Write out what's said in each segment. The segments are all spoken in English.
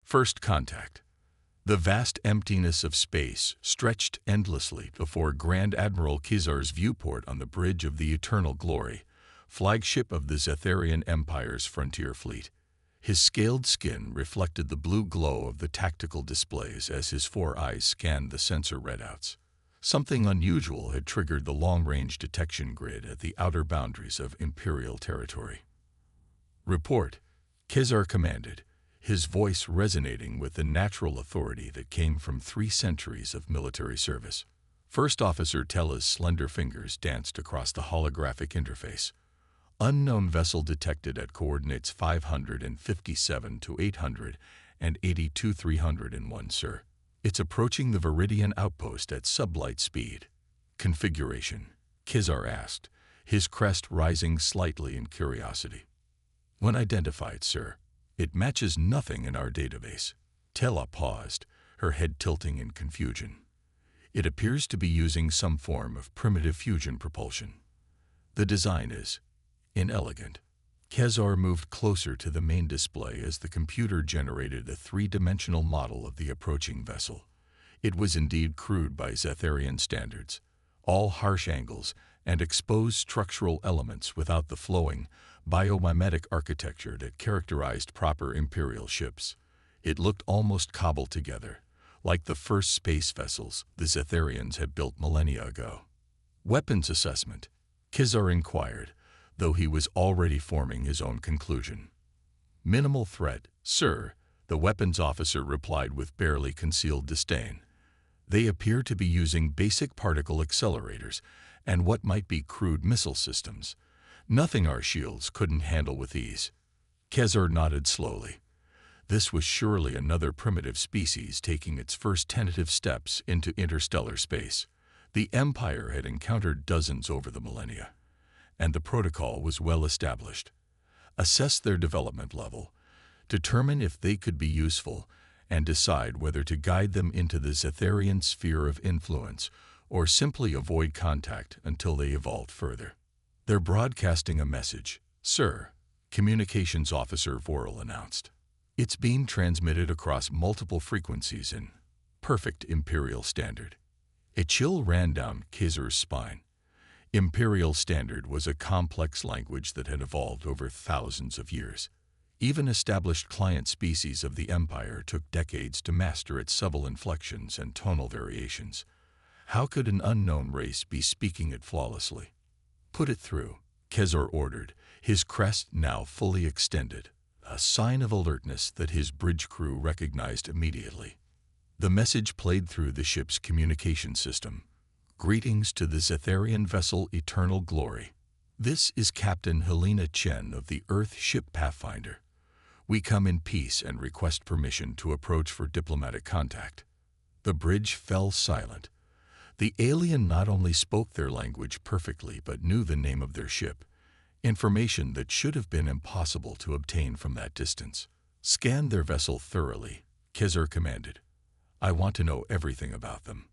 First contact. The vast emptiness of space stretched endlessly before Grand Admiral Kizar's viewport on the bridge of the Eternal Glory, flagship of the Zetharian Empire's frontier fleet. His scaled skin reflected the blue glow of the tactical displays as his four eyes scanned the sensor readouts. Something unusual had triggered the long-range detection grid at the outer boundaries of Imperial territory. "Report," Kizar commanded, his voice resonating with the natural authority that came from 3 centuries of military service. First Officer Tella's slender fingers danced across the holographic interface. "Unknown vessel detected at coordinates 557 to 882 301, sir. It's approaching the Viridian outpost at sublight speed." "Configuration?" Kizar asked, his crest rising slightly in curiosity. "Unidentified, sir. It matches nothing in our database." Tella paused, her head tilting in confusion. "It appears to be using some form of primitive fusion propulsion. The design is inelegant." Kizar moved closer to the main display as the computer generated a 3-dimensional model of the approaching vessel. It was indeed crude by Zetharian standards, all harsh angles and exposed structural elements without the flowing, biomimetic architecture that characterized proper Imperial ships. It looked almost cobbled together, like the first space vessels the Zetharians had built millennia ago. "Weapons assessment?" Kizar inquired, though he was already forming his own conclusion. "Minimal threat, sir," the weapons officer replied with barely concealed disdain. "They appear to be using basic particle accelerators and what might be crude missile systems. Nothing our shields couldn't handle with ease." Kizar nodded slowly. This was surely another primitive species taking its first tentative steps into interstellar space. The Empire had encountered dozens over the millennia, and the protocol was well established. Assess their development level, determine if they could be useful, and decide whether to guide them into the Zetharian sphere of influence or simply avoid contact until they evolved further. "They're broadcasting a message, sir," Communications Officer Vorel announced. "It's being transmitted across multiple frequencies in perfect Imperial Standard." A chill ran down Kizar's spine. Imperial Standard was a complex language that had evolved over thousands of years. Even established client species of the Empire took decades to master its subtle inflections and tonal variations. How could an unknown race be speaking it flawlessly? "Put it through," Kizar ordered, his crest now fully extended, a sign of alertness that his bridge crew recognized immediately. The message played through the ship's communication system. "Greetings to the Zetharian vessel Eternal Glory. This is Captain Helena Chen of the Earth ship Pathfinder. We come in peace and request permission to approach for diplomatic contact." The bridge fell silent. The alien not only spoke their language perfectly but knew the name of their ship, information that should have been impossible to obtain from that distance. "Scan their vessel thoroughly," Kizar commanded. "I want to know everything about them."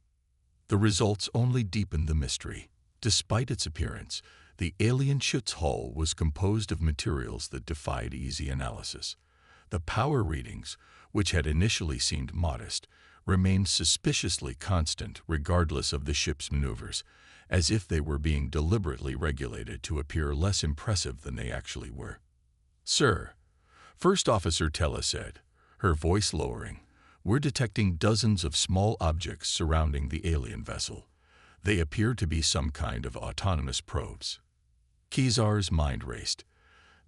The results only deepened the mystery. Despite its appearance, the alien ship's hull was composed of materials that defied easy analysis. The power readings, which had initially seemed modest, remained suspiciously constant regardless of the ship's maneuvers, as if they were being deliberately regulated to appear less impressive than they actually were. "Sir," First Officer Tella said, her voice lowering, "we're detecting dozens of small objects surrounding the alien vessel. They appear to be some kind of autonomous probes." Kizar's mind raced.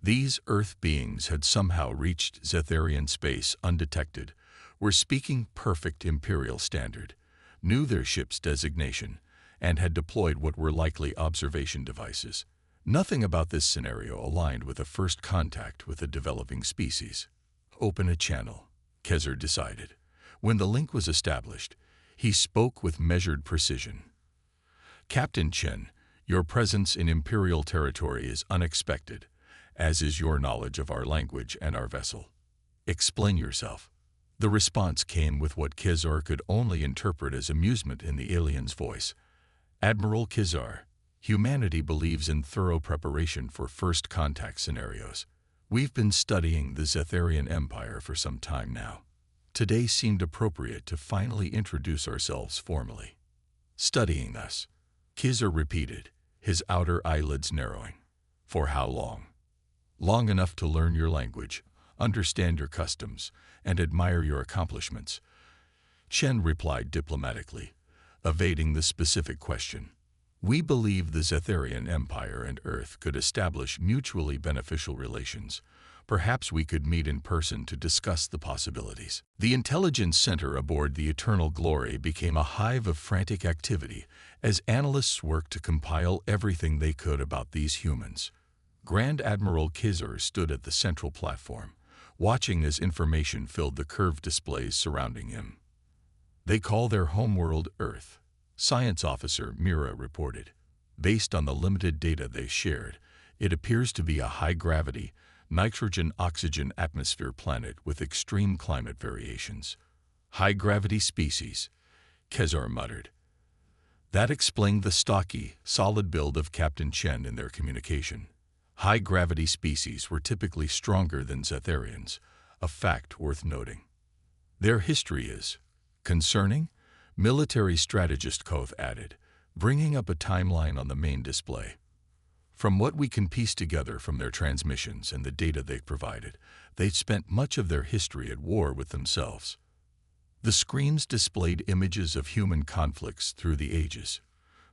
These Earth beings had somehow reached Zetharian space undetected, were speaking perfect Imperial Standard, knew their ship's designation, and had deployed what were likely observation devices. Nothing about this scenario aligned with a first contact with a developing species. "Open a channel," Kizar decided. When the link was established, he spoke with measured precision. "Captain Chen, your presence in Imperial territory is unexpected, as is your knowledge of our language and our vessel. Explain yourself." The response came with what Kizar could only interpret as amusement in the alien's voice. "Admiral Kizar, humanity believes in thorough preparation for first contact scenarios. We've been studying the Zetharian Empire for some time now. Today seemed appropriate to finally introduce ourselves formally. Studying us, Kizar repeated, his outer eyelids narrowing. For how long? Long enough to learn your language, understand your customs, and admire your accomplishments. Chen replied diplomatically, evading the specific question. We believe the Zetharian Empire and Earth could establish mutually beneficial relations. Perhaps we could meet in person to discuss the possibilities. The intelligence center aboard the Eternal Glory became a hive of frantic activity as analysts worked to compile everything they could about these humans. Grand Admiral Kizar stood at the central platform, watching as information filled the curved displays surrounding him. They call their homeworld Earth, Science Officer Mira reported. Based on the limited data they shared, it appears to be a high-gravity, nitrogen-oxygen atmosphere planet with extreme climate variations. High-gravity species, Kizar muttered. That explained the stocky, solid build of Captain Chen in their communication. High-gravity species were typically stronger than Zetharians, a fact worth noting. Their history is concerning, military strategist Koth added, bringing up a timeline on the main display. From what we can piece together from their transmissions and the data they provided, they'd spent much of their history at war with themselves. The screens displayed images of human conflicts through the ages,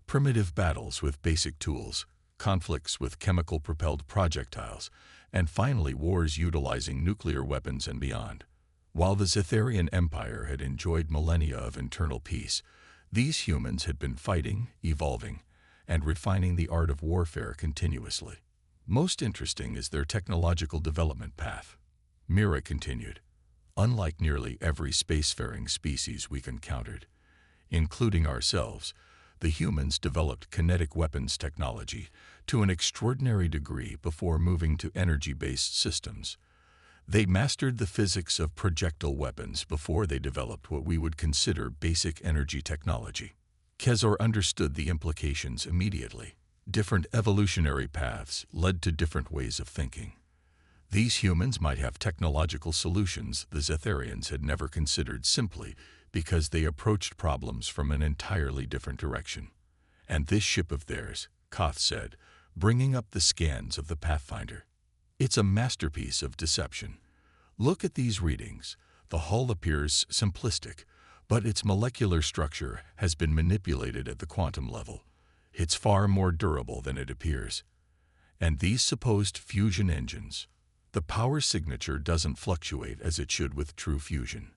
primitive battles with basic tools, conflicts with chemical-propelled projectiles, and finally wars utilizing nuclear weapons and beyond. While the Zetharian Empire had enjoyed millennia of internal peace, these humans had been fighting, evolving, and refining the art of warfare continuously. Most interesting is their technological development path. Mira continued. Unlike nearly every spacefaring species we've encountered, including ourselves, the humans developed kinetic weapons technology to an extraordinary degree before moving to energy-based systems. They mastered the physics of projectile weapons before they developed what we would consider basic energy technology. Kizar understood the implications immediately. Different evolutionary paths led to different ways of thinking. These humans might have technological solutions the Zetharians had never considered simply because they approached problems from an entirely different direction. And this ship of theirs, Koth said, bringing up the scans of the Pathfinder. It's a masterpiece of deception. Look at these readings. The hull appears simplistic, but its molecular structure has been manipulated at the quantum level. It's far more durable than it appears. And these supposed fusion engines, the power signature doesn't fluctuate as it should with true fusion.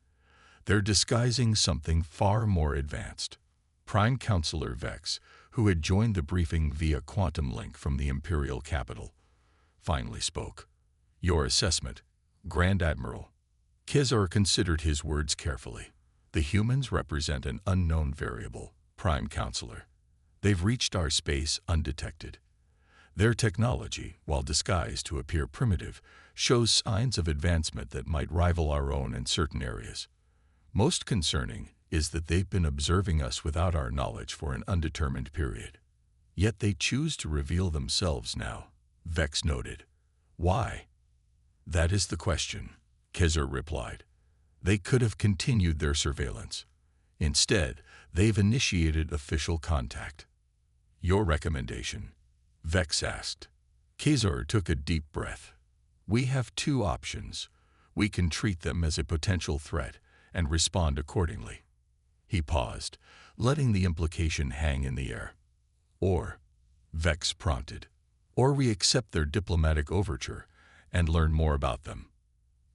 They're disguising something far more advanced. Prime Counselor Vex, who had joined the briefing via quantum link from the Imperial capital, finally spoke. Your assessment, Grand Admiral. Kizar considered his words carefully. The humans represent an unknown variable, Prime Counselor. They've reached our space undetected. Their technology, while disguised to appear primitive, shows signs of advancement that might rival our own in certain areas. Most concerning is that they've been observing us without our knowledge for an undetermined period. Yet they choose to reveal themselves now, Vex noted. Why? That is the question, Kizar replied. They could have continued their surveillance. Instead, they've initiated official contact. Your recommendation? Vex asked. Kizar took a deep breath. We have two options. We can treat them as a potential threat and respond accordingly. He paused, letting the implication hang in the air. Or, Vex prompted, or we accept their diplomatic overture and learn more about them.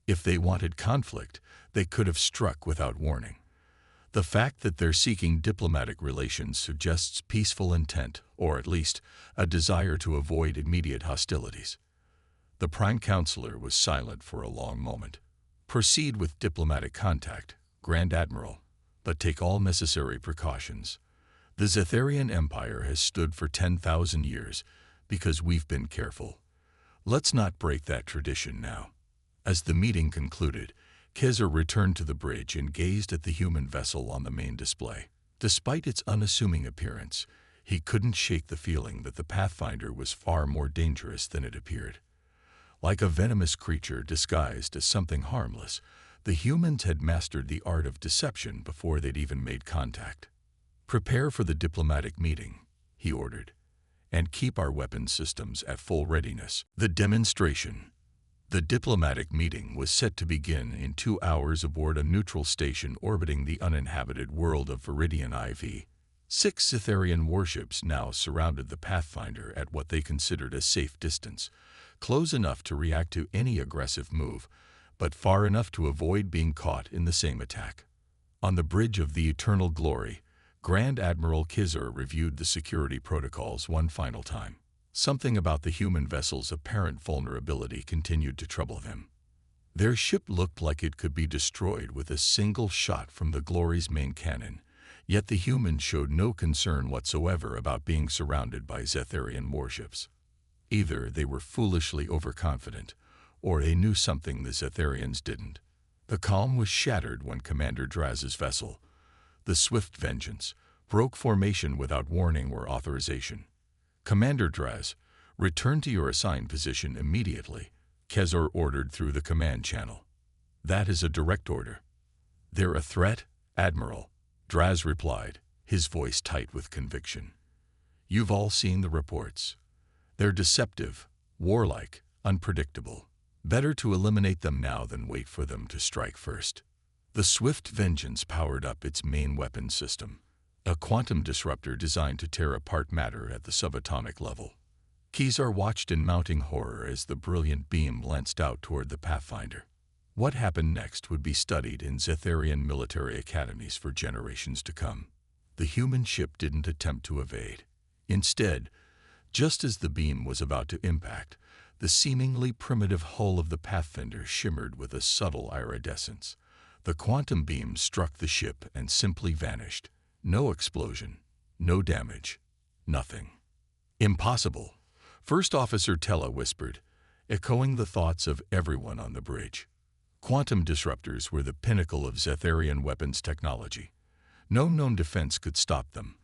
If they wanted conflict, they could have struck without warning. The fact that they're seeking diplomatic relations suggests peaceful intent, or at least a desire to avoid immediate hostilities. The Prime Counselor was silent for a long moment. Proceed with diplomatic contact, Grand Admiral, but take all necessary precautions. The Zetharian Empire has stood for 10,000 years because we've been careful. Let's not break that tradition now. As the meeting concluded, Kizar returned to the bridge and gazed at the human vessel on the main display. Despite its unassuming appearance, he couldn't shake the feeling that the Pathfinder was far more dangerous than it appeared. Like a venomous creature disguised as something harmless, The humans had mastered the art of deception before they'd even made contact. "Prepare for the diplomatic meeting," he ordered, "and keep our weapons systems at full readiness." The demonstration. The diplomatic meeting was set to begin in 2 hours aboard a neutral station orbiting the uninhabited world of Viridian IV. 6 Cytherian warships now surrounded the Pathfinder at what they considered a safe distance, close enough to react to any aggressive move, but far enough to avoid being caught in the same attack. On the bridge of the Eternal Glory, Grand Admiral Kizar reviewed the security protocols one final time. Something about the human vessel's apparent vulnerability continued to trouble him. Their ship looked like it could be destroyed with a single shot from the Glory's main cannon, yet the humans showed no concern whatsoever about being surrounded by Zetharian warships. Either they were foolishly overconfident, or they knew something the Zetharians didn't. The calm was shattered when Commander Draz's vessel, the Swift Vengeance, broke formation without warning or authorization. "Commander Draz, return to your assigned position immediately," Kizar ordered through the command channel. "That is a direct order." "They're a threat, Admiral," Draz replied, his voice tight with conviction. "You've all seen the reports. They're deceptive, warlike, unpredictable. Better to eliminate them now than wait for them to strike first." The Swift Vengeance powered up its main weapon system, a quantum disruptor designed to tear apart matter at the subatomic level. Kizar watched in mounting horror as the brilliant beam lanced out toward the Pathfinder. What happened next would be studied in Zetharian military academies for generations to come. The human ship didn't attempt to evade. Instead, just as the beam was about to impact, the seemingly primitive hull of the Pathfinder shimmered with a subtle iridescence. The quantum beam struck the ship and simply vanished. No explosion, no damage, nothing. "Impossible," First Officer Tella whispered, echoing the thoughts of everyone on the bridge. Quantum disruptors were the pinnacle of Zetharian weapons technology. No known defense could stop them.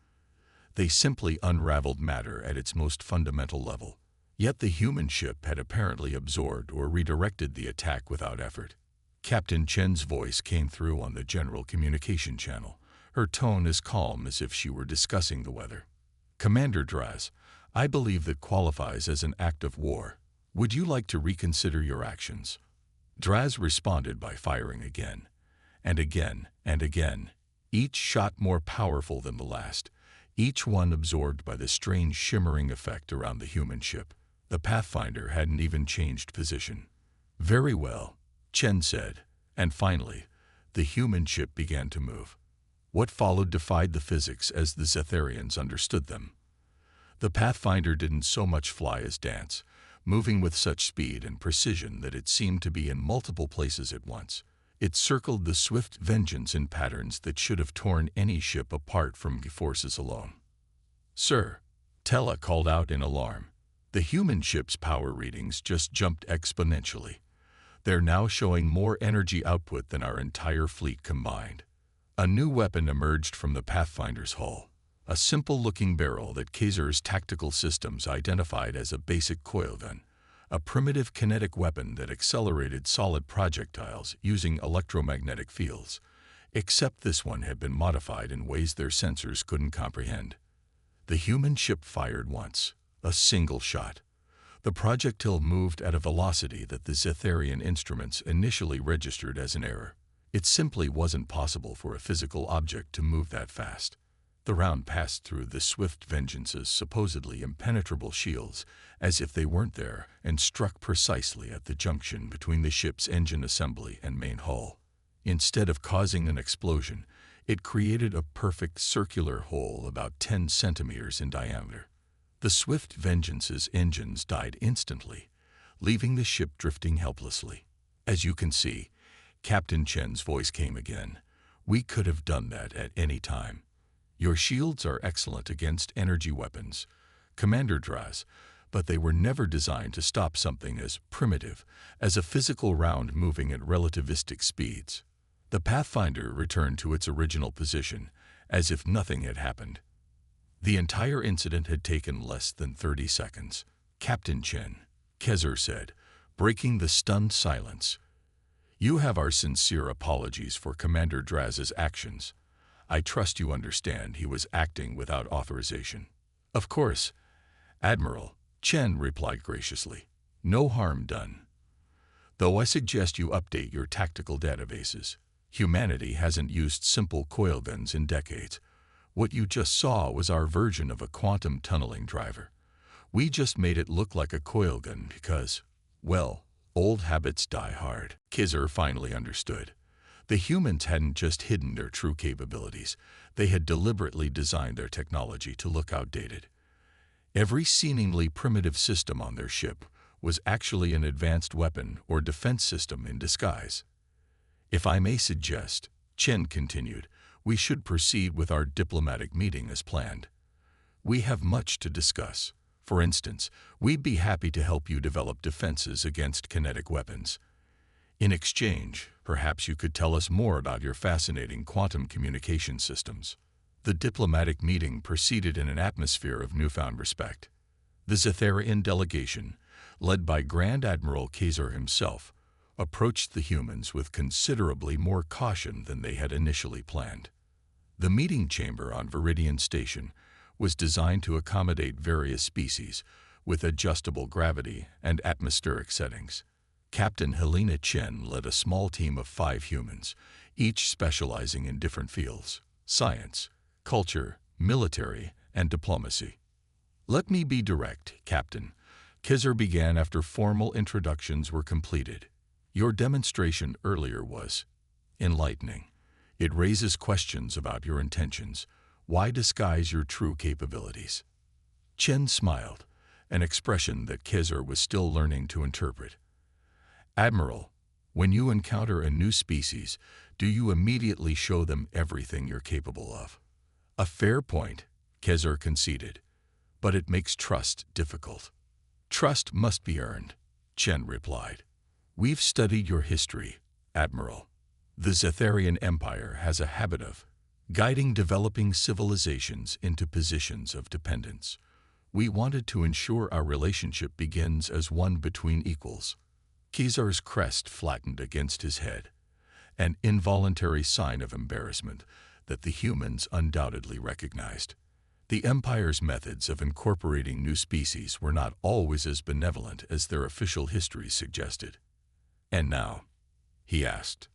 They simply unraveled matter at its most fundamental level. Yet the human ship had apparently absorbed or redirected the attack without effort. Captain Chen's voice came through on the general communication channel, her tone as calm as if she were discussing the weather. "Commander Draz, I believe that qualifies as an act of war. Would you like to reconsider your actions?" Draz responded by firing again, and again, and again, each shot more powerful than the last, each one absorbed by the strange shimmering effect around the human ship. The Pathfinder hadn't even changed position. "Very well," Chen said, and finally, the human ship began to move. What followed defied the physics as the Zetharians understood them. The Pathfinder didn't so much fly as dance, moving with such speed and precision that it seemed to be in multiple places at once. It circled the Swift Vengeance in patterns that should have torn any ship apart from forces alone. "Sir," Tella called out in alarm, "the human ship's power readings just jumped exponentially. They're now showing more energy output than our entire fleet combined." A new weapon emerged from the Pathfinder's hull, a simple-looking barrel that Kizar's tactical systems identified as a basic coil gun, a primitive kinetic weapon that accelerated solid projectiles using electromagnetic fields, except this one had been modified in ways their sensors couldn't comprehend. The human ship fired once, a single shot. The projectile moved at a velocity that the Zetharian instruments initially registered as an error. It simply wasn't possible for a physical object to move that fast. The round passed through the Swift Vengeance's supposedly impenetrable shields as if they weren't there and struck precisely at the junction between the ship's engine assembly and main hull. Instead of causing an explosion, it created a perfect circular hole about 10 centimeters in diameter. The Swift Vengeance's engines died instantly, leaving the ship drifting helplessly. "As you can see," Captain Chen's voice came again, "we could have done that at any time. Your shields are excellent against energy weapons, Commander Draz, but they were never designed to stop something as primitive as a physical round moving at relativistic speeds." The Pathfinder returned to its original position, as if nothing had happened. The entire incident had taken less than 30 seconds. "Captain Chen," Kizar said, breaking the stunned silence, You have our sincere apologies for Commander Draz's actions. I trust you understand he was acting without authorization. Of course, Admiral, Chen replied graciously. No harm done. Though I suggest you update your tactical databases. Humanity hasn't used simple coil guns in decades. What you just saw was our version of a quantum tunneling driver. We just made it look like a coil gun because, well, old habits die hard. Kizar finally understood. The humans hadn't just hidden their true capabilities. They had deliberately designed their technology to look outdated. Every seemingly primitive system on their ship was actually an advanced weapon or defense system in disguise. If I may suggest, Chen continued, we should proceed with our diplomatic meeting as planned. We have much to discuss. For instance, we'd be happy to help you develop defenses against kinetic weapons. In exchange, perhaps you could tell us more about your fascinating quantum communication systems. The diplomatic meeting proceeded in an atmosphere of newfound respect. The Zetharian delegation, led by Grand Admiral Kizar himself, approached the humans with considerably more caution than they had initially planned. The meeting chamber on Viridian Station was designed to accommodate various species with adjustable gravity and atmospheric settings. Captain Helena Chen led a small team of 5 humans, each specializing in different fields: science, culture, military, and diplomacy. Let me be direct, Captain. Kizar began after formal introductions were completed. Your demonstration earlier was enlightening. It raises questions about your intentions. Why disguise your true capabilities? Chen smiled, an expression that Kizar was still learning to interpret. Admiral, when you encounter a new species, do you immediately show them everything you're capable of? A fair point, Kizar conceded, but it makes trust difficult. Trust must be earned, Chen replied. We've studied your history, Admiral. The Zetharian Empire has a habit of guiding developing civilizations into positions of dependence. We wanted to ensure our relationship begins as one between equals. Kizar's crest flattened against his head, an involuntary sign of embarrassment that the humans undoubtedly recognized. The Empire's methods of incorporating new species were not always as benevolent as their official histories suggested. And now? He asked.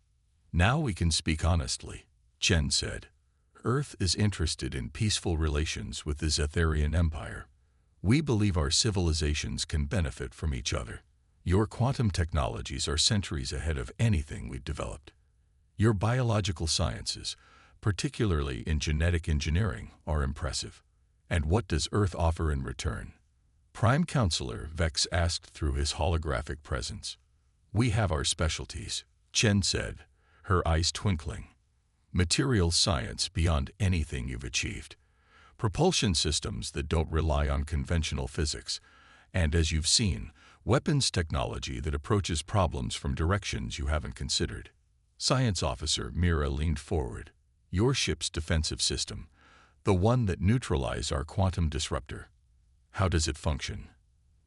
Now we can speak honestly, Chen said. Earth is interested in peaceful relations with the Zetharian Empire. We believe our civilizations can benefit from each other. Your quantum technologies are centuries ahead of anything we've developed. Your biological sciences, particularly in genetic engineering, are impressive. And what does Earth offer in return? Prime Counselor Vex asked through his holographic presence. We have our specialties, Chen said, her eyes twinkling. Material science beyond anything you've achieved. Propulsion systems that don't rely on conventional physics. And as you've seen, weapons technology that approaches problems from directions you haven't considered. Science Officer Mira leaned forward. Your ship's defensive system, the one that neutralized our quantum disruptor. How does it function?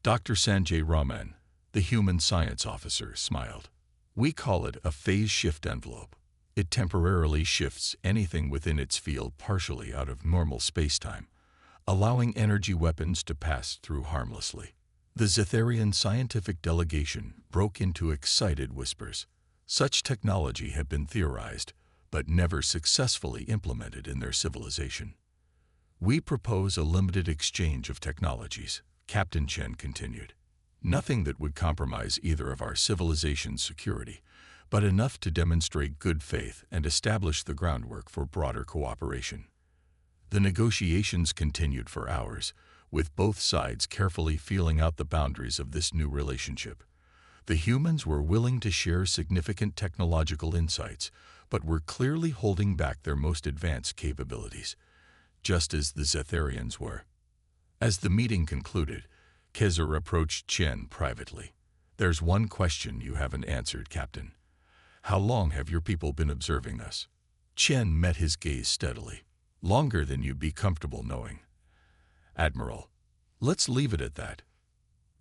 Dr. Sanjay Raman, the human science officer, smiled. We call it a phase shift envelope. It temporarily shifts anything within its field partially out of normal spacetime, allowing energy weapons to pass through harmlessly. The Zetharian scientific delegation broke into excited whispers. Such technology had been theorized, but never successfully implemented in their civilization. We propose a limited exchange of technologies, Captain Chen continued. Nothing that would compromise either of our civilization's security, but enough to demonstrate good faith and establish the groundwork for broader cooperation. The negotiations continued for hours, with both sides carefully feeling out the boundaries of this new relationship. The humans were willing to share significant technological insights, but were clearly holding back their most advanced capabilities, just as the Zetharians were. As the meeting concluded, Kizar approached Chen privately. There's one question you haven't answered, Captain. How long have your people been observing us? Chen met his gaze steadily. Longer than you'd be comfortable knowing. Admiral, let's leave it at that.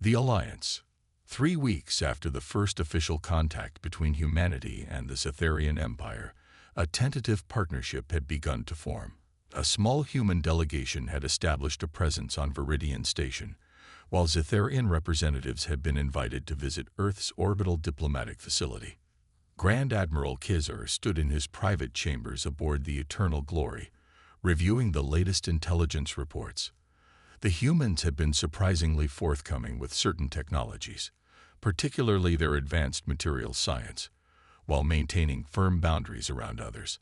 The Alliance, 3 weeks after the first official contact between humanity and the Zetharian Empire, a tentative partnership had begun to form. A small human delegation had established a presence on Viridian Station, while Zetharian representatives had been invited to visit Earth's orbital diplomatic facility. Grand Admiral Kizar stood in his private chambers aboard the Eternal Glory, reviewing the latest intelligence reports. The humans had been surprisingly forthcoming with certain technologies, particularly their advanced materials science, while maintaining firm boundaries around others.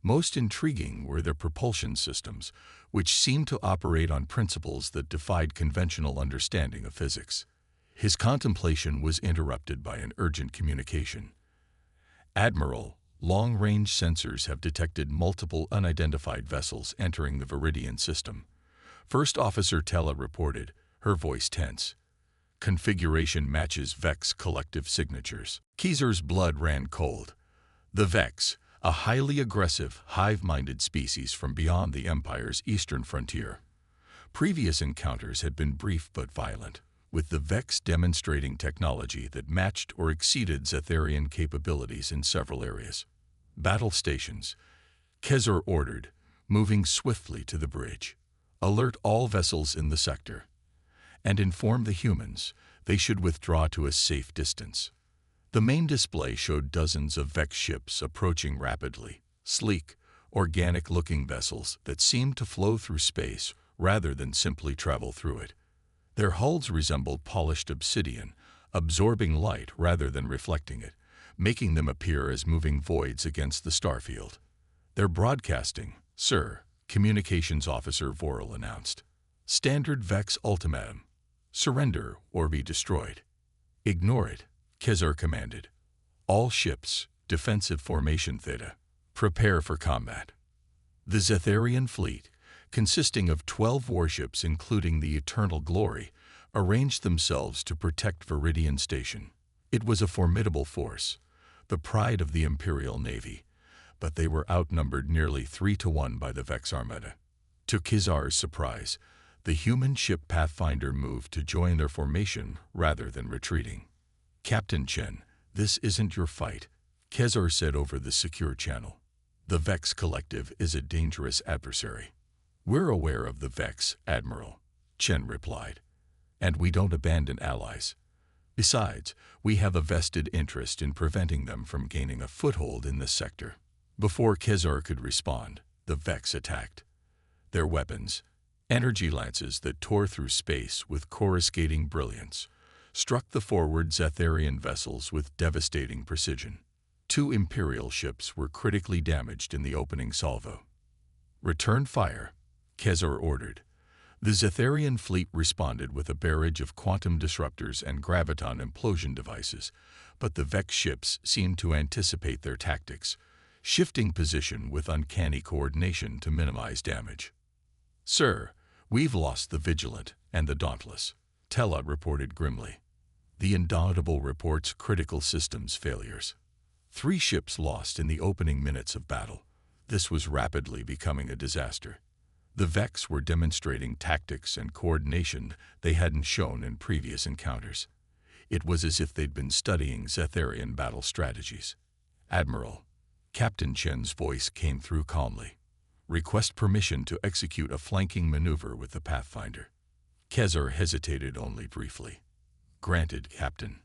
Most intriguing were their propulsion systems, which seemed to operate on principles that defied conventional understanding of physics. His contemplation was interrupted by an urgent communication. "Admiral, long-range sensors have detected multiple unidentified vessels entering the Viridian system," First Officer Tella reported, her voice tense. "Configuration matches Vex collective signatures." Kizar's blood ran cold. The Vex, a highly aggressive, hive-minded species from beyond the Empire's eastern frontier. Previous encounters had been brief but violent, with the Vex demonstrating technology that matched or exceeded Zetharian capabilities in several areas. "Battle stations," Kizar ordered, moving swiftly to the bridge. "Alert all vessels in the sector, and inform the humans they should withdraw to a safe distance." The main display showed dozens of Vex ships approaching rapidly, sleek, organic-looking vessels that seemed to flow through space rather than simply travel through it. Their hulls resembled polished obsidian, absorbing light rather than reflecting it, making them appear as moving voids against the starfield. "They're broadcasting, sir," Communications Officer Vorel announced. "Standard Vex ultimatum. Surrender or be destroyed." "Ignore it," Kizar commanded. "All ships, defensive formation Theta. Prepare for combat." The Zetharian fleet, consisting of 12 warships including the Eternal Glory, arranged themselves to protect Viridian Station. It was a formidable force, the pride of the Imperial Navy, but they were outnumbered nearly 3-1 by the Vex Armada. To Kizar's surprise, the human ship Pathfinder moved to join their formation rather than retreating. "Captain Chen, this isn't your fight," Kizar said over the secure channel. "The Vex Collective is a dangerous adversary." "We're aware of the Vex, Admiral," Chen replied, "and we don't abandon allies. Besides, we have a vested interest in preventing them from gaining a foothold in this sector." Before Kizar could respond, the Vex attacked. Their weapons, energy lances that tore through space with coruscating brilliance, struck the forward Zetharian vessels with devastating precision. 2 Imperial ships were critically damaged in the opening salvo. "Return fire," Kizar ordered. The Zetharian fleet responded with a barrage of quantum disruptors and graviton implosion devices, but the Vex ships seemed to anticipate their tactics, shifting position with uncanny coordination to minimize damage. "Sir, we've lost the Vigilant and the Dauntless," Tella reported grimly. The Indomitable reports critical systems failures. 3 ships lost in the opening minutes of battle. This was rapidly becoming a disaster. The Vex were demonstrating tactics and coordination they hadn't shown in previous encounters. It was as if they'd been studying Zetharian battle strategies. "Admiral," Captain Chen's voice came through calmly. "Request permission to execute a flanking maneuver with the Pathfinder." Kizar hesitated only briefly. "Granted, Captain.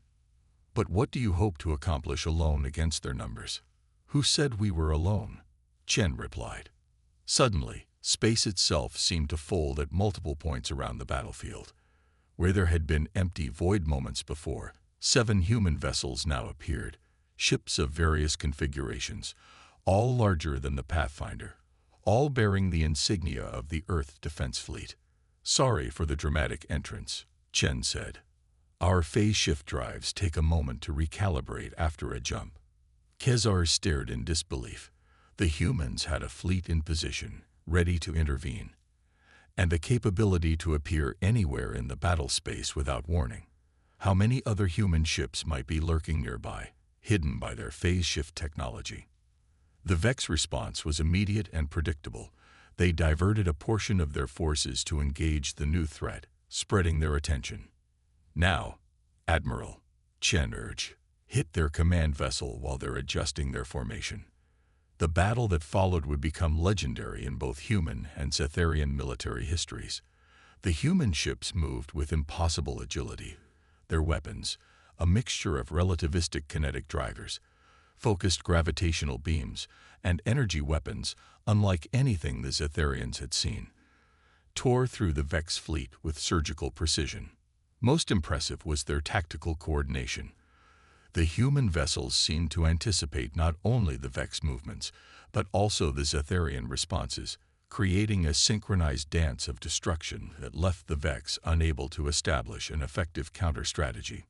But what do you hope to accomplish alone against their numbers?" "Who said we were alone?" Chen replied. Suddenly, space itself seemed to fold at multiple points around the battlefield. Where there had been empty void moments before, 7 human vessels now appeared, ships of various configurations, all larger than the Pathfinder, all bearing the insignia of the Earth Defense Fleet. "Sorry for the dramatic entrance," Chen said. "Our phase shift drives take a moment to recalibrate after a jump." Kizar stared in disbelief. The humans had a fleet in position, ready to intervene, and the capability to appear anywhere in the battle space without warning. How many other human ships might be lurking nearby, hidden by their phase shift technology? The Vex response was immediate and predictable. They diverted a portion of their forces to engage the new threat, spreading their attention. "Now, Admiral, Chen urged, hit their command vessel while they're adjusting their formation. The battle that followed would become legendary in both human and Zetharian military histories. The human ships moved with impossible agility. Their weapons, a mixture of relativistic kinetic drivers, focused gravitational beams, and energy weapons unlike anything the Zetharians had seen, tore through the Vex fleet with surgical precision. Most impressive was their tactical coordination. The human vessels seemed to anticipate not only the Vex movements, but also the Zetharian responses, creating a synchronized dance of destruction that left the Vex unable to establish an effective counter-strategy.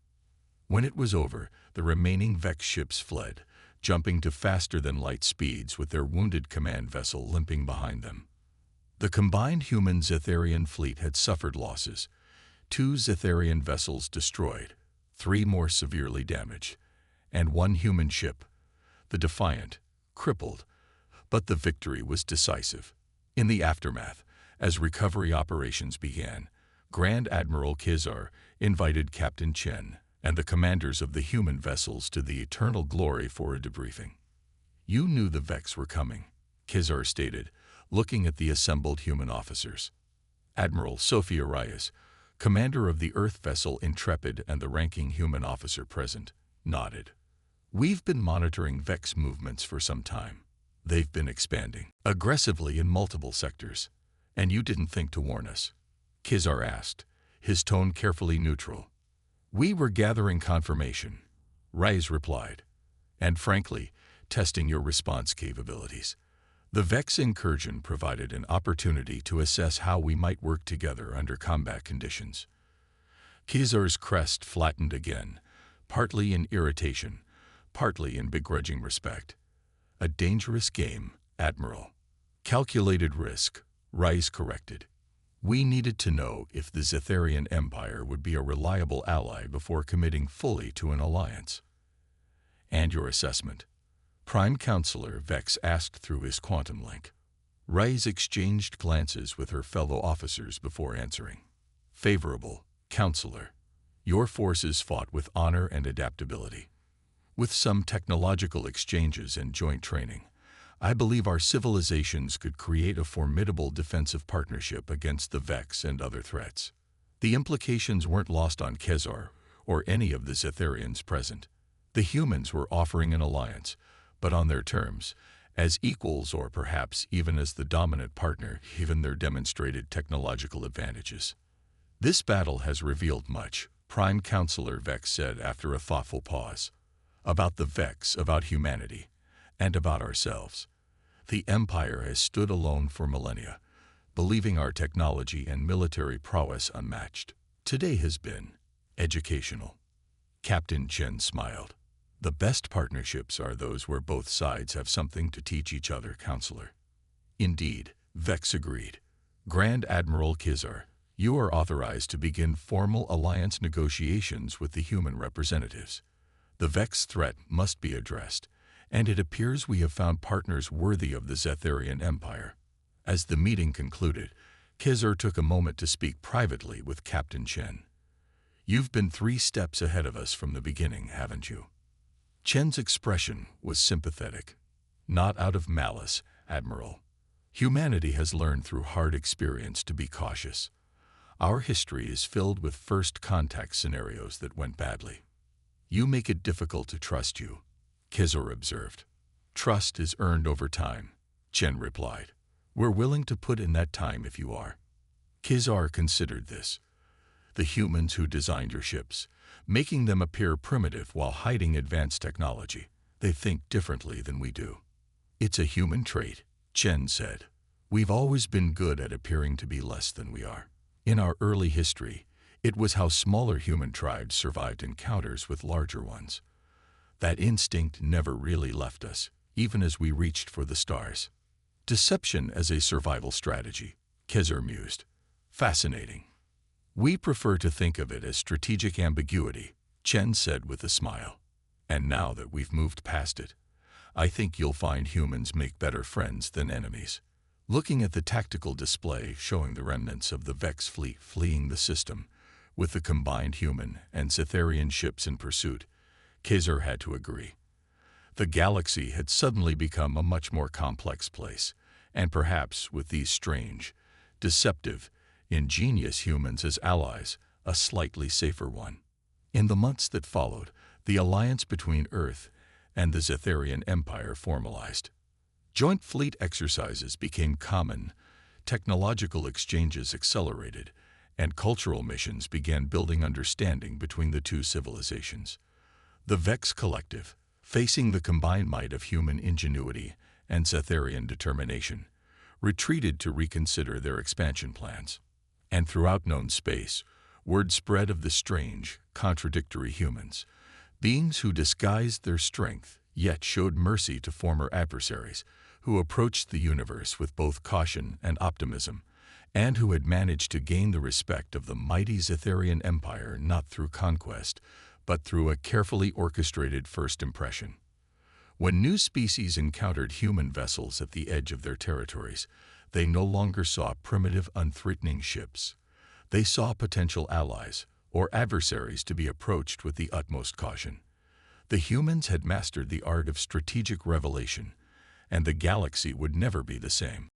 When it was over, the remaining Vex ships fled, jumping to faster-than-light speeds with their wounded command vessel limping behind them. The combined human-Zetharian fleet had suffered losses. 2 Zetharian vessels destroyed, 3 more severely damaged, and 1 human ship, the Defiant, crippled, but the victory was decisive. In the aftermath, as recovery operations began, Grand Admiral Kizar invited Captain Chen and the commanders of the human vessels to the Eternal Glory for a debriefing. You knew the Vex were coming, Kizar stated, looking at the assembled human officers. Admiral Sophia Reyes, commander of the Earth vessel Intrepid and the ranking human officer present, nodded. We've been monitoring Vex movements for some time. They've been expanding aggressively in multiple sectors. And you didn't think to warn us? Kizar asked, his tone carefully neutral. We were gathering confirmation, Reyes replied, and frankly, testing your response capabilities. The Vex incursion provided an opportunity to assess how we might work together under combat conditions. Kizar's crest flattened again, partly in irritation, partly in begrudging respect. A dangerous game, Admiral. Calculated risk, Reyes corrected. We needed to know if the Zetharian Empire would be a reliable ally before committing fully to an alliance. And your assessment? Prime Counselor Vex asked through his quantum link. Reyes exchanged glances with her fellow officers before answering. Favorable, Counselor. Your forces fought with honor and adaptability. With some technological exchanges and joint training, I believe our civilizations could create a formidable defensive partnership against the Vex and other threats. The implications weren't lost on Kizar or any of the Zetharians present. The humans were offering an alliance, but on their terms, as equals or perhaps even as the dominant partner given their demonstrated technological advantages. This battle has revealed much, Prime Counselor Vex said after a thoughtful pause. About the Vex, about humanity, and about ourselves. The Empire has stood alone for millennia, believing our technology and military prowess unmatched. Today has been educational. Captain Chen smiled. The best partnerships are those where both sides have something to teach each other, Counselor. Indeed, Vex agreed. Grand Admiral Kizar, you are authorized to begin formal alliance negotiations with the human representatives. The Vex threat must be addressed, and it appears we have found partners worthy of the Zetharian Empire. As the meeting concluded, Kizar took a moment to speak privately with Captain Chen. You've been 3 steps ahead of us from the beginning, haven't you? Chen's expression was sympathetic. Not out of malice, Admiral. Humanity has learned through hard experience to be cautious. Our history is filled with first contact scenarios that went badly. You make it difficult to trust you, Kizar observed. Trust is earned over time, Chen replied. We're willing to put in that time if you are. Kizar considered this. The humans who designed your ships, making them appear primitive while hiding advanced technology. They think differently than we do. It's a human trait, Chen said. We've always been good at appearing to be less than we are. In our early history, it was how smaller human tribes survived encounters with larger ones. That instinct never really left us, even as we reached for the stars. Deception as a survival strategy, Kizar mused. Fascinating. We prefer to think of it as strategic ambiguity, Chen said with a smile. And now that we've moved past it, I think you'll find humans make better friends than enemies. Looking at the tactical display showing the remnants of the Vex fleet fleeing the system, With the combined human and Cytherian ships in pursuit, Khizr had to agree. The galaxy had suddenly become a much more complex place, and perhaps with these strange, deceptive, ingenious humans as allies, a slightly safer one. In the months that followed, the alliance between Earth and the Cytherian Empire formalized. Joint fleet exercises became common, technological exchanges accelerated, and cultural missions began building understanding between the two civilizations. The Vex Collective, facing the combined might of human ingenuity and Cytherian determination, retreated to reconsider their expansion plans. And throughout known space, word spread of the strange, contradictory humans, beings who disguised their strength yet showed mercy to former adversaries, who approached the universe with both caution and optimism, and who had managed to gain the respect of the mighty Cytherian Empire not through conquest, but through a carefully orchestrated first impression. When new species encountered human vessels at the edge of their territories, they no longer saw primitive, unthreatening ships. They saw potential allies or adversaries to be approached with the utmost caution. The humans had mastered the art of strategic revelation, and the galaxy would never be the same.